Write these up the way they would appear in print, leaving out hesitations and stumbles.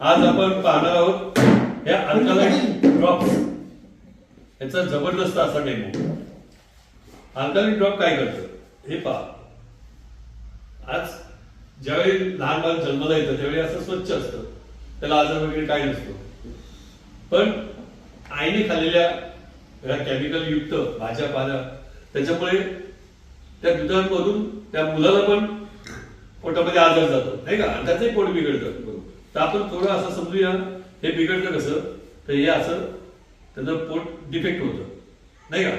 आज आपण पाहणार आहोत या अल्कलाइन ड्रॉप्स याचा जबरदस्त असा डेमो. अल्कलाइन ड्रॉप काय करतं हे पहा. आज ज्यावेळी लहान बाळ जन्माला येतं त्यावेळी असं स्वच्छ असतं, त्याला आजार वगैरे काही नसतो. पण आईने खाल्लेल्या या केमिकल युक्त भाज्या पाल्या त्याच्यामुळे त्या दुधांमधून त्या मुलाला पण पोटामध्ये आजार जातो नाही का, आणि त्याचंही पोट बिघडतं. तर आपण थोडं असं समजूया हे बिघडतं कसं. तर हे असं त्याचं पोट डिफेक्ट होतं नाही का.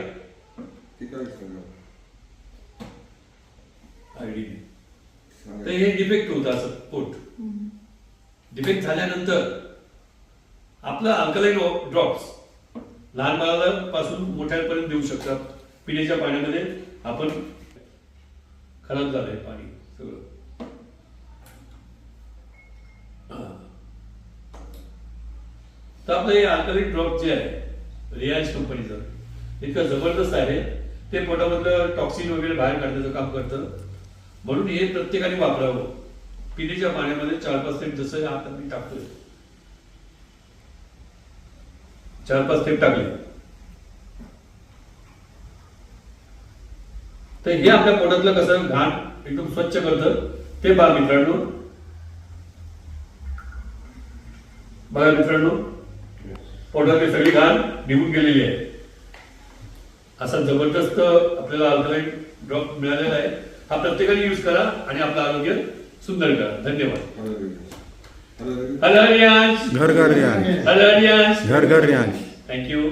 तर हे डिफेक्ट होतं असं पोट. डिफेक्ट झाल्यानंतर आपलं अल्कलाइन ड्रॉप्स लहान बाळाला पासून मोठ्यापर्यंत देऊ शकतात. पिण्याच्या पाण्यामध्ये आपण खराब झालंय पाणी सगळं. तर आपलं हे अल्कलाइन ड्रॉप जे आहे रियांश कंपनीचं इतकं जबरदस्त आहे. ते पोटामधलं टॉक्सिन वगैरे बाहेर काढण्याचं काम करतं. म्हणून हे प्रत्येकाने वापरावं. पिण्याच्या पाण्यामध्ये 4-5 थेंब जसं आता मी टाकतोय 4-5 थेंब टाकले तर हे आपल्या पोटातलं कसं घाण एकदम स्वच्छ करतं. ते बघा मित्रांनो, बघा मित्रांनो, पोटातली सगळी घाण निघून गेलेली आहे. असा जबरदस्त आपल्याला अल्कलाइन ड्रॉप मिळालेला आहे. हा प्रत्येकाने यूज करा आणि आपलं आरोग्य सुंदर करा. धन्यवाद. हॅलो रियांश. घर घर रियांश. हॅलो रियांश. घर घर रियांश. थँक्यू.